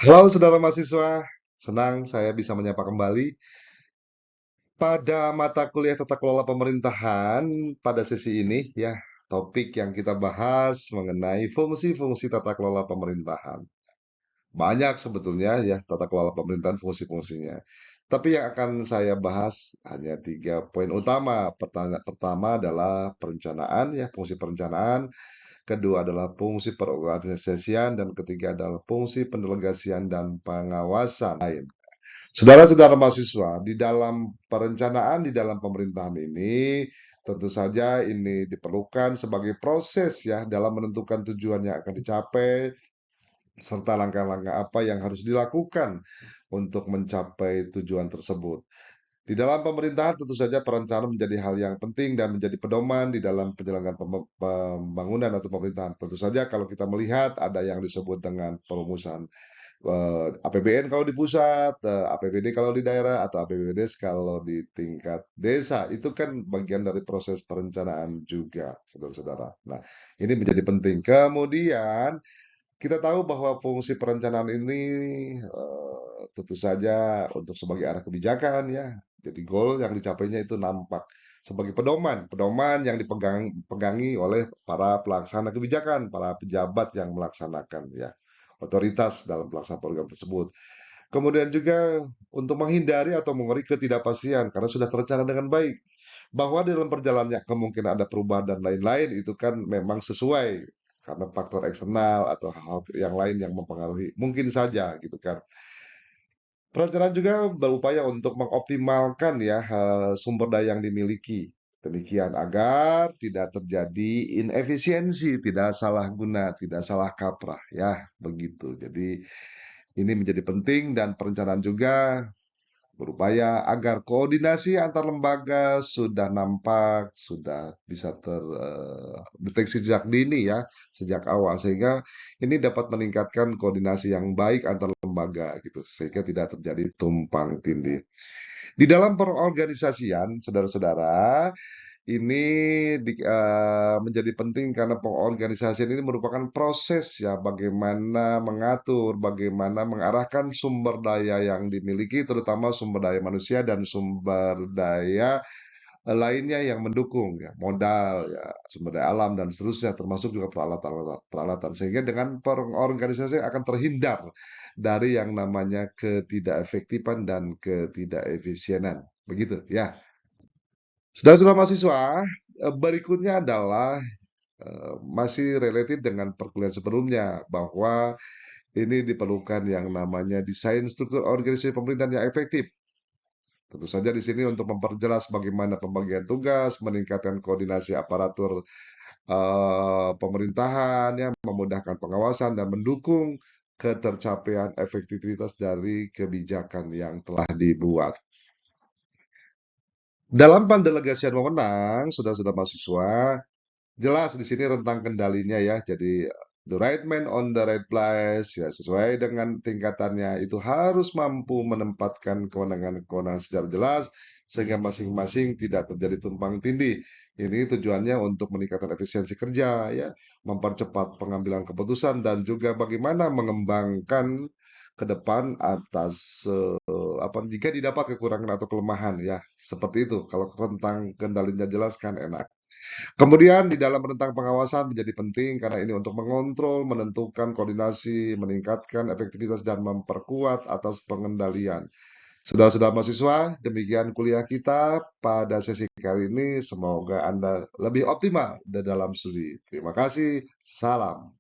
Halo saudara mahasiswa, senang saya bisa menyapa kembali pada mata kuliah tata kelola pemerintahan pada sesi ini ya. Topik yang kita bahas mengenai fungsi-fungsi tata kelola pemerintahan. Banyak sebetulnya ya tata kelola pemerintahan fungsi-fungsinya. Tapi yang akan saya bahas hanya 3 poin utama. Pertama adalah perencanaan ya, fungsi perencanaan. Kedua adalah fungsi perorganisasian dan ketiga adalah fungsi pendelegasian dan pengawasan. Saudara-saudara mahasiswa, di dalam perencanaan di dalam pemerintahan ini, tentu saja ini diperlukan sebagai proses ya dalam menentukan tujuan yang akan dicapai, serta langkah-langkah apa yang harus dilakukan untuk mencapai tujuan tersebut. Di dalam pemerintahan tentu saja perencanaan menjadi hal yang penting dan menjadi pedoman di dalam penyelenggaraan pembangunan atau pemerintahan. Tentu saja kalau kita melihat ada yang disebut dengan perumusan APBN kalau di pusat, APBD kalau di daerah, atau APBDes kalau di tingkat desa. Itu kan bagian dari proses perencanaan juga, saudara-saudara. Nah, ini menjadi penting. Kemudian kita tahu bahwa fungsi perencanaan ini tentu saja untuk sebagai arah kebijakan ya. Jadi goal yang dicapainya itu nampak sebagai pedoman, pedoman yang dipegangi oleh para pelaksana kebijakan, para pejabat yang melaksanakan ya, otoritas dalam pelaksanaan program tersebut. Kemudian juga untuk menghindari atau mengurangi ketidakpastian karena sudah terencana dengan baik. Bahwa dalam perjalanannya kemungkinan ada perubahan dan lain-lain itu kan memang sesuai karena faktor eksternal atau hal-hal yang lain yang mempengaruhi. Mungkin saja gitu kan. Perencanaan juga berupaya untuk mengoptimalkan ya sumber daya yang dimiliki. Demikian agar tidak terjadi inefisiensi, tidak salah guna, tidak salah kaprah ya, begitu. Jadi ini menjadi penting dan perencanaan juga berupaya agar koordinasi antar lembaga sudah nampak, sudah bisa terdeteksi sejak dini ya, sejak awal sehingga ini dapat meningkatkan koordinasi yang baik antar lembaga gitu, sehingga tidak terjadi tumpang tindih. Di dalam perorganisasian, saudara-saudara, ini menjadi penting karena pengorganisasian ini merupakan proses ya, bagaimana mengatur, bagaimana mengarahkan sumber daya yang dimiliki, terutama sumber daya manusia dan sumber daya lainnya yang mendukung ya, modal ya, sumber daya alam dan seterusnya, termasuk juga peralatan. Sehingga dengan pengorganisasian akan terhindar dari yang namanya ketidakefektifan dan ketidakefisienan. Begitu ya. Saudara-saudara mahasiswa, berikutnya adalah masih related dengan perkuliahan sebelumnya bahwa ini diperlukan yang namanya desain struktur organisasi pemerintahan yang efektif. Tentu saja di sini untuk memperjelas bagaimana pembagian tugas, meningkatkan koordinasi aparatur pemerintahan, ya, memudahkan pengawasan dan mendukung ketercapaian efektivitas dari kebijakan yang telah dibuat. Dalam pendelegasian wewenang, saudara-saudara mahasiswa, jelas di sini rentang kendalinya ya. Jadi the right man on the right place ya sesuai dengan tingkatannya itu harus mampu menempatkan kewenangan-kewenangan secara jelas sehingga masing-masing tidak terjadi tumpang tindih. Ini tujuannya untuk meningkatkan efisiensi kerja ya, mempercepat pengambilan keputusan dan juga bagaimana mengembangkan ke depan atas apa jika didapat kekurangan atau kelemahan ya, seperti itu. Kalau rentang kendalinya jelas kan enak. Kemudian di dalam rentang pengawasan menjadi penting karena ini untuk mengontrol, menentukan koordinasi, meningkatkan efektivitas dan memperkuat atas pengendalian. Saudara-saudara mahasiswa, demikian kuliah kita pada sesi kali ini. Semoga Anda lebih optimal di dalam studi. Terima kasih. Salam.